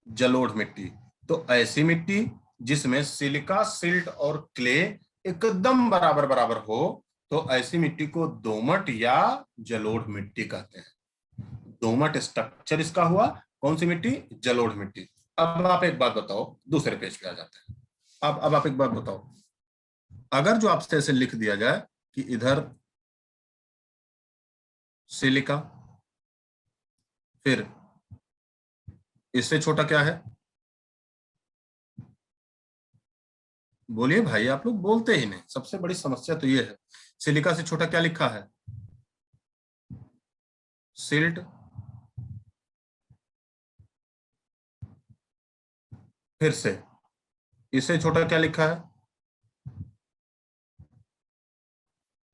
जलोढ़ मिट्टी। तो ऐसी मिट्टी जिसमें सिलिका, सिल्ट और क्ले एकदम बराबर बराबर हो, तो ऐसी मिट्टी को दोमट या जलोढ़ मिट्टी कहते हैं। दोमट स्ट्रक्चर इसका हुआ, कौन सी मिट्टी? जलोढ़ मिट्टी। अब आप एक बात बताओ, दूसरे पेज पे आ जाते हैं। अब आप एक बात बताओ, अगर जो आपसे ऐसे लिख दिया जाए कि इधर सिलिका, फिर इससे छोटा क्या है? बोलिए भाई, आप लोग बोलते ही नहीं, सबसे बड़ी समस्या तो ये है। सिलिका से छोटा क्या लिखा है? सिल्ट। फिर से इससे छोटा क्या लिखा है?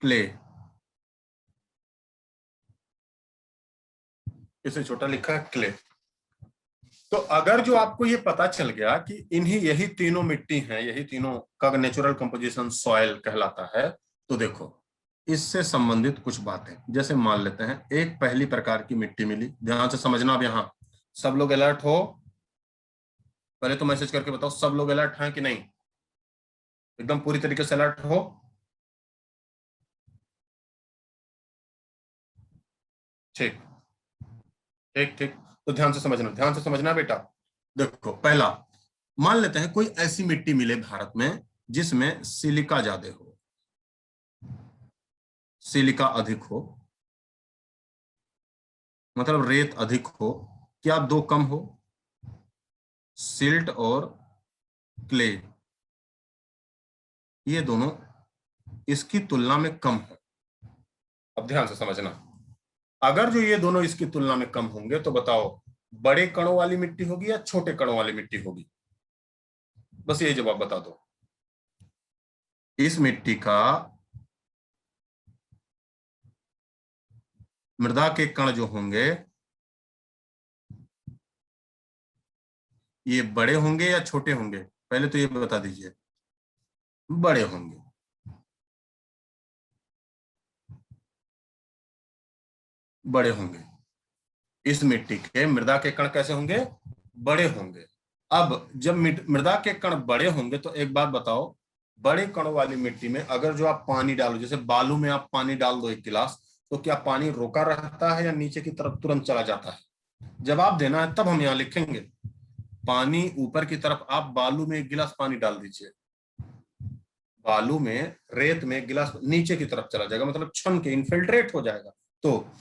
क्ले। इससे छोटा लिखा है क्ले। तो अगर जो आपको ये पता चल गया कि इन्हीं यही तीनों मिट्टी हैं, यही तीनों का नेचुरल कंपोजिशन सॉइल कहलाता है, तो देखो इससे संबंधित कुछ बातें, जैसे मान लेते हैं एक पहली प्रकार की मिट्टी मिली, ध्यान से समझना। अब यहाँ सब लोग अलर्ट हो, पहले तो मैसेज करके बताओ सब लोग अलर्ट हैं कि नहीं, एकदम पूरी तरीके से अलर्ट हो? ठीक, ठीक ठीक। तो ध्यान से समझना, ध्यान से समझना बेटा। देखो पहला, मान लेते हैं कोई ऐसी मिट्टी मिले भारत में जिसमें सिलिका ज्यादा हो, सिलिका अधिक हो, मतलब रेत अधिक हो, क्या दो कम हो? सिल्ट और क्ले, ये दोनों इसकी तुलना में कम हो। अब ध्यान से समझना, अगर जो ये दोनों इसकी तुलना में कम होंगे तो बताओ बड़े कणों वाली मिट्टी होगी या छोटे कणों वाली मिट्टी होगी? बस ये जवाब बता दो। इस मिट्टी का मृदा के कण जो होंगे ये बड़े होंगे या छोटे होंगे? पहले तो ये बता दीजिए। बड़े होंगे। बड़े होंगे। इस मिट्टी के मृदा के कण कैसे होंगे? बड़े होंगे। अब जब मृदा के कण बड़े होंगे तो एक बात बताओ, बड़े कणों वाली मिट्टी में अगर जो आप पानी डालो, जैसे बालू में आप पानी डाल दो 1 गिलास, तो क्या पानी रोका रहता है या नीचे की तरफ तुरंत चला जाता है? जवाब देना है तब हम यहाँ लिखेंगे। पानी ऊपर की तरफ, आप बालू में 1 गिलास पानी डाल दीजिए, बालू में रेत में 1 गिलास नीचे की तरफ चला जाएगा, मतलब छन के इनफिल्ट्रेट हो जाएगा। तो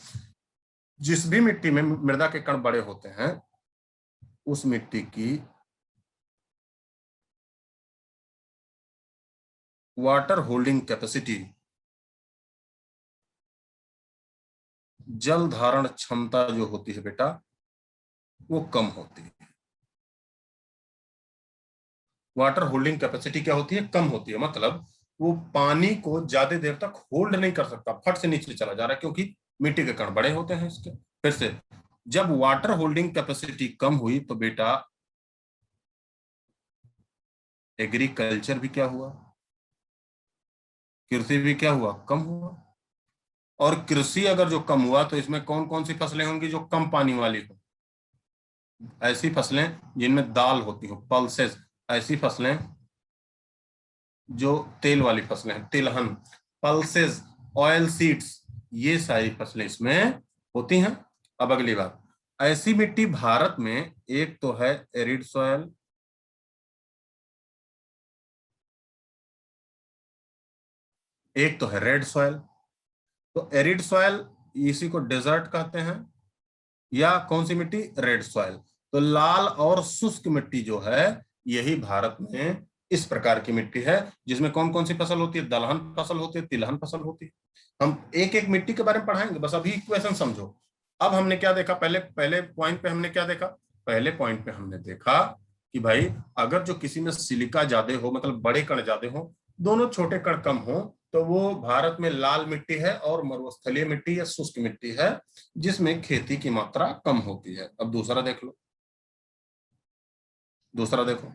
जिस भी मिट्टी में मृदा के कण बड़े होते हैं उस मिट्टी की वाटर होल्डिंग कैपेसिटी, जल धारण क्षमता जो होती है बेटा वो कम होती है। वाटर होल्डिंग कैपेसिटी क्या होती है? कम होती है। मतलब वो पानी को ज्यादा देर तक होल्ड नहीं कर सकता, फट से नीचे चला जा रहा है, क्योंकि मिट्टी के कण बड़े होते हैं इसके। फिर से, जब वाटर होल्डिंग कैपेसिटी कम हुई तो बेटा एग्रीकल्चर भी क्या हुआ? कृषि भी क्या हुआ? कम हुआ। और कृषि अगर जो कम हुआ तो इसमें कौन कौन सी फसलें होंगी जो कम पानी वाली हो? ऐसी फसलें जिनमें दाल होती हो, पल्सेस, ऐसी फसलें जो तेल वाली फसलें हैं, तिलहन, पल्सेस, ऑयल सीड्स, ये सारी फसलें इसमें होती हैं। अब अगली बात, ऐसी मिट्टी भारत में एक तो है एरिड सॉयल, एक तो है रेड सॉयल। तो एरिड सॉयल इसी को डेजर्ट कहते हैं, या कौन सी मिट्टी? Red soil. तो लाल और शुष्क मिट्टी जो है यही भारत में इस प्रकार की मिट्टी है, जिसमें कौन कौन सी फसल होती है? दलहन फसल होती है, तिलहन फसल होती है। हम एक एक मिट्टी के बारे में पढ़ाएंगे, बस अभी इक्वेशन समझो। अब हमने क्या देखा? पहले पहले पॉइंट पे हमने क्या देखा? पहले पॉइंट पे हमने देखा कि भाई अगर जो किसी में सिलिका ज्यादा हो, मतलब बड़े कण ज्यादा हो, दोनों छोटे कण कम हो, तो वो भारत में लाल मिट्टी है और मरुस्थलीय मिट्टी या शुष्क मिट्टी है, जिसमें खेती की मात्रा कम होती है। अब दूसरा देख लो, दूसरा देखो,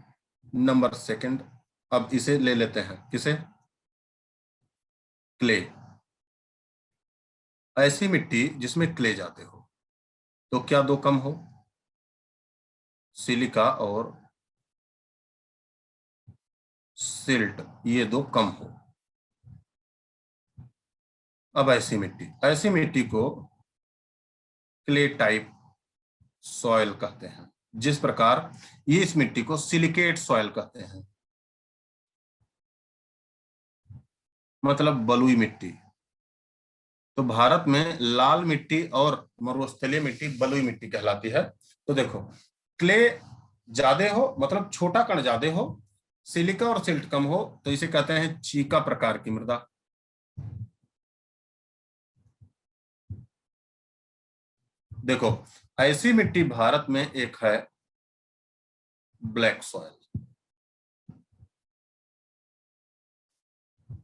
नंबर सेकंड। अब इसे ले लेते हैं, किसे? क्ले। ऐसी मिट्टी जिसमें क्ले जाते हो, तो क्या दो कम हो? सिलिका और सिल्ट, ये दो कम हो। अब ऐसी मिट्टी को क्ले टाइप सॉइल कहते हैं, जिस प्रकार ये इस मिट्टी को सिलिकेट सॉइल कहते हैं, मतलब बलुई मिट्टी। तो भारत में लाल मिट्टी और मरुस्थलीय मिट्टी बलुई मिट्टी कहलाती है। तो देखो, क्ले ज्यादा हो मतलब छोटा कण ज्यादा हो, सिलिका और सिल्ट कम हो, तो इसे कहते हैं चीका प्रकार की मृदा। देखो, ऐसी मिट्टी भारत में एक है ब्लैक सॉयल,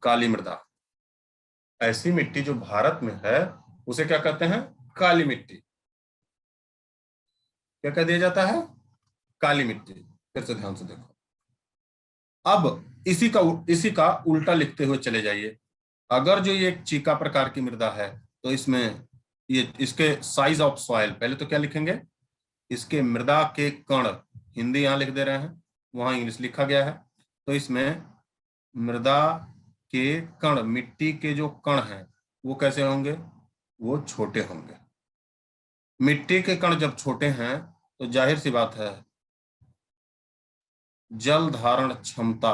काली मृदा। ऐसी मिट्टी जो भारत में है उसे क्या कहते हैं? काली मिट्टी। क्या कह दिया जाता है? काली मिट्टी। फिर से ध्यान से देखो। अब इसी का उल्टा लिखते हुए चले जाइए। अगर जो ये एक चीका प्रकार की मृदा है तो इसमें ये इसके साइज ऑफ सॉइल, पहले तो क्या लिखेंगे? इसके मृदा के कण, हिंदी यहां लिख दे रहे हैं, वहां इंग्लिश लिखा गया है। तो इसमें मृदा के कण, मिट्टी के जो कण हैं वो कैसे होंगे? वो छोटे होंगे। मिट्टी के कण जब छोटे हैं तो जाहिर सी बात है जल धारण क्षमता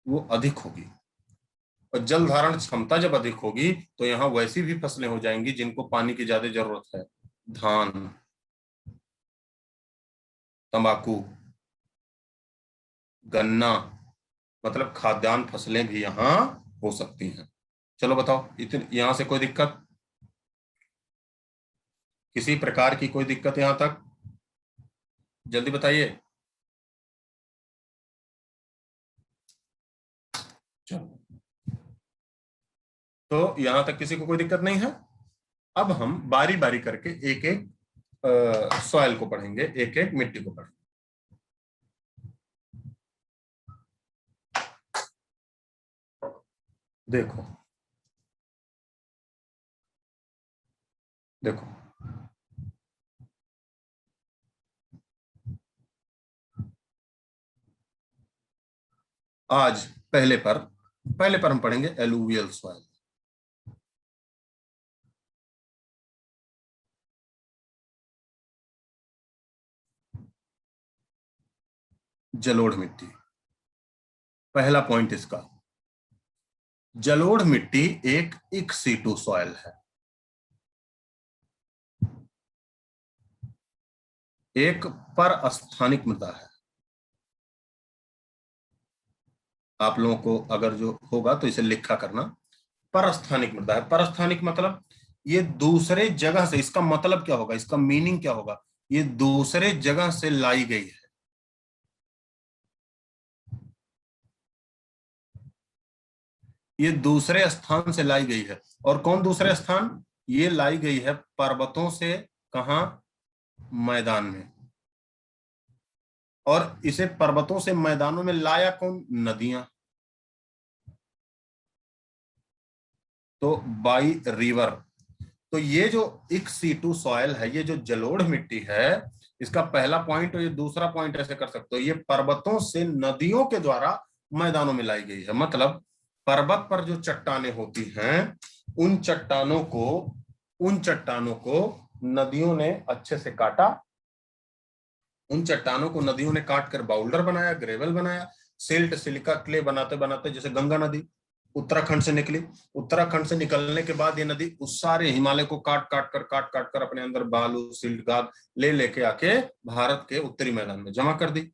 वो अधिक होगी। और जल धारण क्षमता जब अधिक होगी तो यहाँ वैसी भी फसलें हो जाएंगी जिनको पानी की ज्यादा जरूरत है। धान, तंबाकू, गन्ना, मतलब खाद्यान्न फसलें भी यहाँ हो सकती हैं। चलो बताओ, इतने यहां से कोई दिक्कत? किसी प्रकार की कोई दिक्कत यहां तक? जल्दी बताइए। चलो, तो यहां तक किसी को कोई दिक्कत नहीं है। अब हम बारी बारी करके एक एक सॉइल को पढ़ेंगे, एक एक मिट्टी को पढ़ेंगे। देखो देखो, आज पहले पर हम पढ़ेंगे एलुवियल सॉइल, जलोढ़ मिट्टी। पहला पॉइंट इसका, जलोढ़ मिट्टी एक इक सीटू सॉइल है, एक पर स्थानिक मृदा है। आप लोगों को अगर जो होगा तो इसे लिखा करना। पर स्थानिक मृदा है, पर स्थानिक मतलब ये दूसरे जगह से, इसका मतलब क्या होगा, इसका मीनिंग क्या होगा, ये दूसरे जगह से लाई गई है। ये दूसरे स्थान से लाई गई है। और कौन दूसरे स्थान? ये लाई गई है पर्वतों से। कहा? मैदान में। और इसे पर्वतों से मैदानों में लाया कौन? नदियां। तो बाई रिवर। तो ये जो इक सीटू सॉइल है, ये जो जलोढ़ मिट्टी है, इसका पहला पॉइंट और ये दूसरा पॉइंट ऐसे कर सकते हो, ये पर्वतों से नदियों के द्वारा मैदानों में लाई गई है। मतलब पर्वत पर जो चट्टानें होती हैं, उन चट्टानों को नदियों ने अच्छे से काटा। उन चट्टानों को नदियों ने काट कर बाउल्डर बनाया, ग्रेवल बनाया, सिल्ट सिलिका क्ले बनाते बनाते, जैसे गंगा नदी उत्तराखंड से निकली। उत्तराखंड से निकलने के बाद ये नदी उस सारे हिमालय को काट काट कर अपने अंदर बालू सिल्ट गाद ले लेके आके भारत के उत्तरी मैदान में जमा कर दी।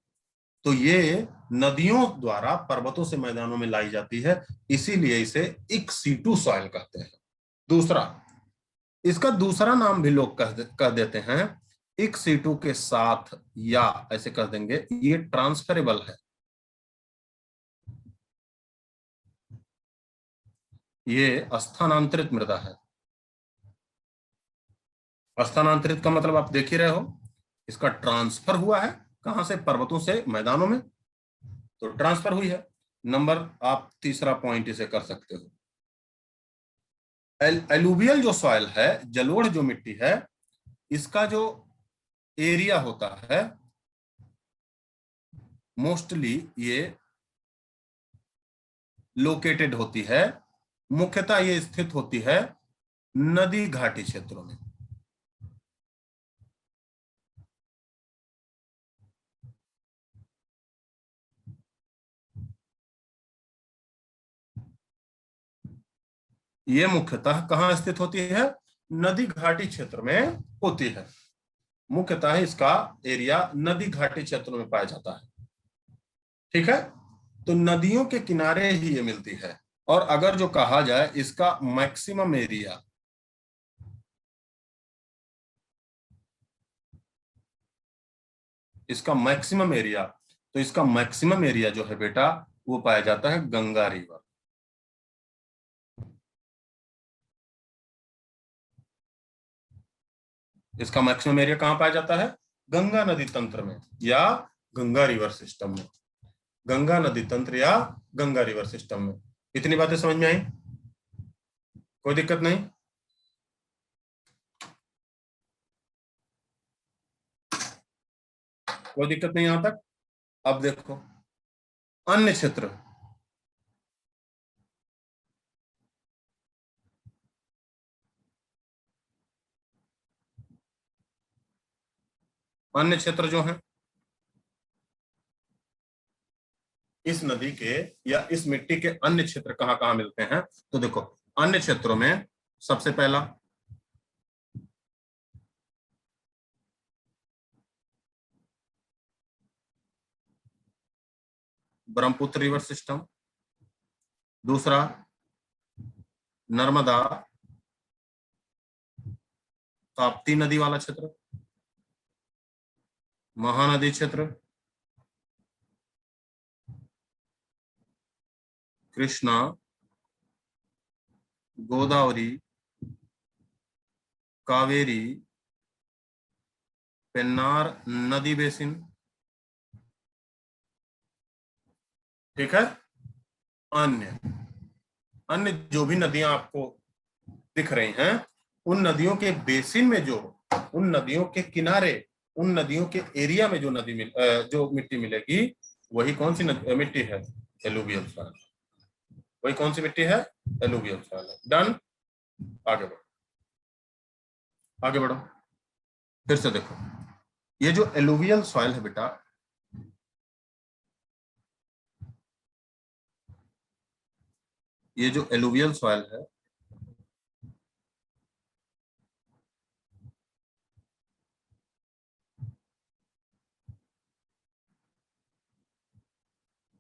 तो ये नदियों द्वारा पर्वतों से मैदानों में लाई जाती है, इसीलिए इसे इक सीटू सॉइल कहते हैं। दूसरा, इसका दूसरा नाम भी लोग कह देते हैं इक सीटू के साथ, या ऐसे कह देंगे ये ट्रांसफरेबल है। ये स्थानांतरित मृदा है। स्थानांतरित का मतलब आप देख ही रहे हो, इसका ट्रांसफर हुआ है। कहां से? पर्वतों से मैदानों में, तो ट्रांसफर हुई है। नंबर, आप तीसरा पॉइंट इसे कर सकते हो। एलुवियल जो सॉइल है, जलोढ़ जो मिट्टी है, इसका जो एरिया होता है, मोस्टली ये लोकेटेड होती है, मुख्यतः ये स्थित होती है नदी घाटी क्षेत्रों में। ये मुख्यतः कहां स्थित होती है? नदी घाटी क्षेत्र में होती है। मुख्यतः इसका एरिया नदी घाटी क्षेत्रों में पाया जाता है। ठीक है, तो नदियों के किनारे ही ये मिलती है। और अगर जो कहा जाए इसका मैक्सिमम एरिया, तो इसका मैक्सिमम एरिया जो है बेटा, वो पाया जाता है गंगा रिवर। इसका मैक्सिमम एरिया कहां पाया जाता है? गंगा नदी तंत्र में या गंगा रिवर सिस्टम में। गंगा नदी तंत्र या गंगा रिवर सिस्टम में। इतनी बातें समझ में आई? कोई दिक्कत नहीं? कोई दिक्कत नहीं यहां तक? अब देखो अन्य क्षेत्र। अन्य क्षेत्र जो है इस नदी के या इस मिट्टी के, अन्य क्षेत्र कहां कहां मिलते हैं? तो देखो, अन्य क्षेत्रों में सबसे पहला ब्रह्मपुत्र रिवर सिस्टम, दूसरा नर्मदा, ताप्ती नदी वाला क्षेत्र, महानदी क्षेत्र, कृष्णा, गोदावरी, कावेरी, पेन्नार नदी बेसिन। ठीक है। अन्य अन्य जो भी नदियां आपको दिख रही हैं, उन नदियों के बेसिन में जो, उन नदियों के किनारे, उन नदियों के एरिया में जो जो मिट्टी मिलेगी, वही कौन सी मिट्टी है? Alluvial soil. वही कौन सी मिट्टी है? एलुवियल सॉइल है। डन। आगे बढ़ो, आगे बढ़ो। फिर से देखो, ये जो एलुवियल सॉइल है बेटा, ये जो एलुवियल सॉइल है,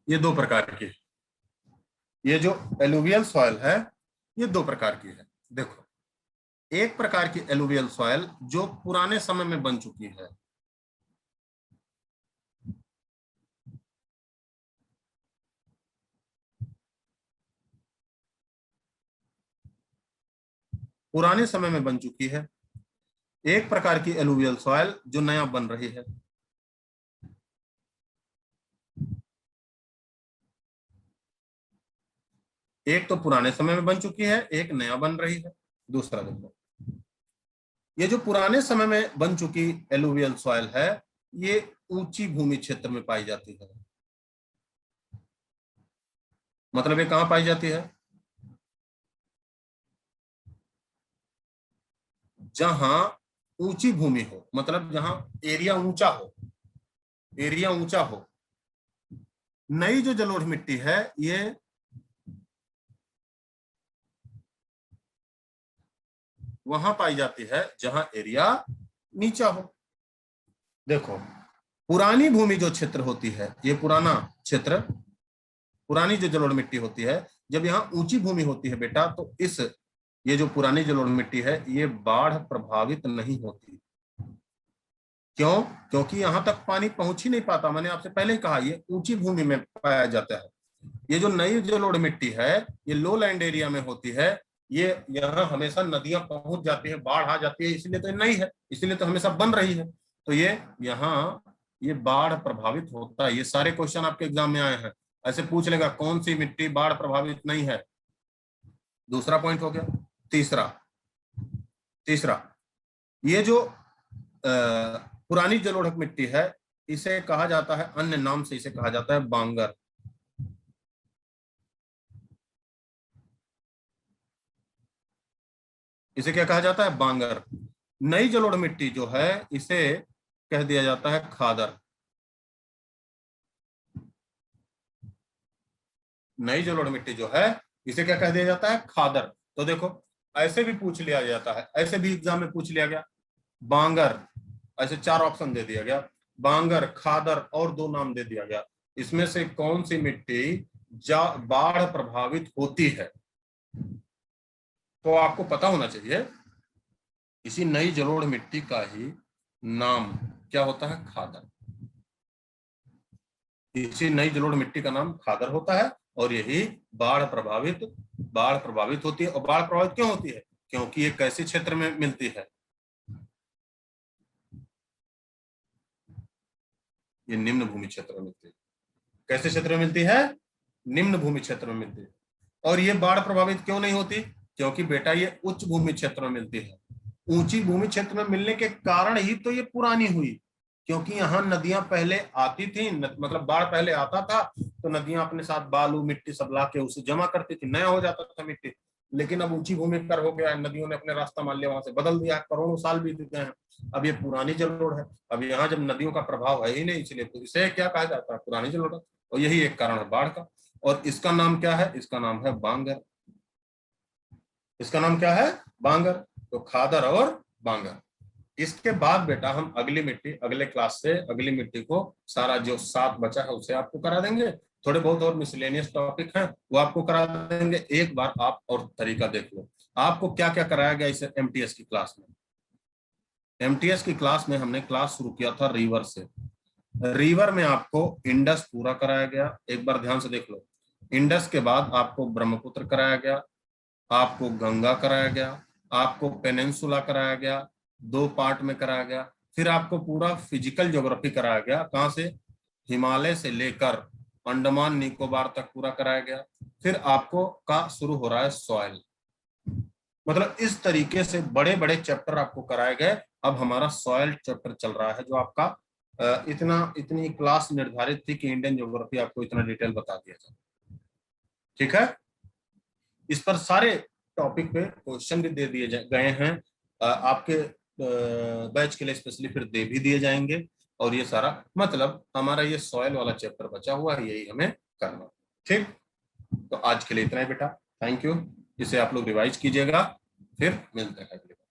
ये दो प्रकार की है। ये जो एलुवियल सॉइल है, ये दो प्रकार की है। देखो, एक प्रकार की एलुवियल सॉइल जो पुराने समय में बन चुकी है, पुराने समय में बन चुकी है। एक प्रकार की एलुवियल सॉइल जो नया बन रही है। एक तो पुराने समय में बन चुकी है, एक नया बन रही है। दूसरा देखो, ये जो पुराने समय में बन चुकी एलुवियल सॉइल है, ये ऊंची भूमि क्षेत्र में पाई जाती है। मतलब ये कहां पाई जाती है? जहां ऊंची भूमि हो, मतलब जहां एरिया ऊंचा हो, एरिया ऊंचा हो। नई जो जलोढ़ मिट्टी है, ये वहां पाई जाती है जहां एरिया नीचा हो। देखो, पुरानी भूमि जो क्षेत्र होती है, ये पुराना क्षेत्र, पुरानी जो जलोढ़ मिट्टी होती है, जब यहाँ ऊंची भूमि होती है बेटा, तो इस, ये जो पुरानी जलोढ़ मिट्टी है, ये बाढ़ प्रभावित नहीं होती। क्यों? क्योंकि यहां तक पानी पहुंच ही नहीं पाता। मैंने आपसे पहले ही कहा, ये ऊंची भूमि में पाया जाता है। ये जो नई जलोढ़ मिट्टी है, ये लो लैंड एरिया में होती है। ये यहाँ हमेशा नदियां पहुंच जाती है, बाढ़ आ जाती है, इसलिए तो नई है, इसलिए तो हमेशा बन रही है। तो ये यहाँ, ये बाढ़ प्रभावित होता है। ये सारे क्वेश्चन आपके एग्जाम में आए हैं। ऐसे पूछ लेगा कौन सी मिट्टी बाढ़ प्रभावित नहीं है। दूसरा पॉइंट हो गया। तीसरा, तीसरा, ये जो पुरानी जलोढ़ मिट्टी है, इसे कहा जाता है, अन्य नाम से इसे कहा जाता है बांगर। इसे क्या कहा जाता है? बांगर। नई जलोढ़ मिट्टी जो है, इसे कह दिया जाता है खादर। नई जलोढ़ मिट्टी जो है, इसे क्या कह दिया जाता है? खादर। तो देखो, ऐसे भी पूछ लिया जाता है, ऐसे भी एग्जाम में पूछ लिया गया, बांगर, ऐसे चार ऑप्शन दे दिया गया, बांगर, खादर और दो नाम दे दिया गया। इसमें से कौन सी मिट्टी बाढ़ प्रभावित होती है? तो आपको पता होना चाहिए, इसी नई जलोढ़ मिट्टी का ही नाम क्या होता है? खादर। इसी नई जलोढ़ मिट्टी का नाम खादर होता है, और यही बाढ़ प्रभावित होती है। और बाढ़ प्रभावित क्यों होती है? क्योंकि ये कैसे क्षेत्र में मिलती है? ये निम्न भूमि क्षेत्र में मिलती है। कैसे क्षेत्र में मिलती है? निम्न भूमि क्षेत्र में मिलती है। और ये बाढ़ प्रभावित क्यों नहीं होती? क्योंकि बेटा ये उच्च भूमि क्षेत्र में मिलती है। ऊंची भूमि क्षेत्र में मिलने के कारण ही तो ये पुरानी हुई, क्योंकि यहाँ नदियां पहले आती थी, मतलब बाढ़ पहले आता था, तो नदियां अपने साथ बालू मिट्टी सब ला के उसे जमा करती थी, नया हो जाता था मिट्टी। लेकिन अब ऊंची भूमि पर हो गया है, नदियों ने अपने रास्ता मान लिया, वहां से बदल दिया, करोड़ों साल बीत गए हैं। अब ये पुरानी जलोढ़ है। अब यहाँ जब नदियों का प्रभाव है ही नहीं, इसलिए तो इसे क्या कहा जाता है? पुरानी जलोढ़। और यही एक कारण है बाढ़ का। और इसका नाम क्या है? इसका नाम है बांगर। इसका नाम क्या है? बांगर। तो खादर और बांगर। इसके बाद बेटा हम अगली मिट्टी, अगले क्लास से अगली मिट्टी को सारा जो 7 बचा है उसे आपको करा देंगे। थोड़े बहुत और मिसलेनियस टॉपिक हैं, वो आपको करा देंगे। एक बार आप और तरीका देख लो, आपको क्या क्या कराया गया इस एमटीएस की क्लास में। एमटीएस की क्लास में हमने क्लास शुरू किया था रिवर से। रिवर में आपको इंडस पूरा कराया गया, एक बार ध्यान से देख लो। इंडस के बाद आपको ब्रह्मपुत्र कराया गया, आपको गंगा कराया गया, आपको पेनिनसुला कराया गया, 2 पार्ट में कराया गया। फिर आपको पूरा फिजिकल ज्योग्राफी कराया गया, कहां से, हिमालय से लेकर अंडमान निकोबार तक पूरा कराया गया। फिर आपको का शुरू हो रहा है सॉइल। मतलब इस तरीके से बड़े बड़े चैप्टर आपको कराए गए। अब हमारा सॉइल चैप्टर चल रहा है, जो आपका इतनी क्लास निर्धारित थी कि इंडियन ज्योग्राफी आपको इतना डिटेल बता दिया जाए। ठीक है, इस पर सारे टॉपिक पे क्वेश्चन भी दे दिए गए हैं, आपके बैच के लिए स्पेशली फिर दे भी दिए जाएंगे। और ये सारा मतलब हमारा ये सॉइल वाला चैप्टर बचा हुआ है, यही हमें करना। ठीक, तो आज के लिए इतना ही बेटा, थैंक यू। इसे आप लोग रिवाइज कीजिएगा, फिर मिलते हैं।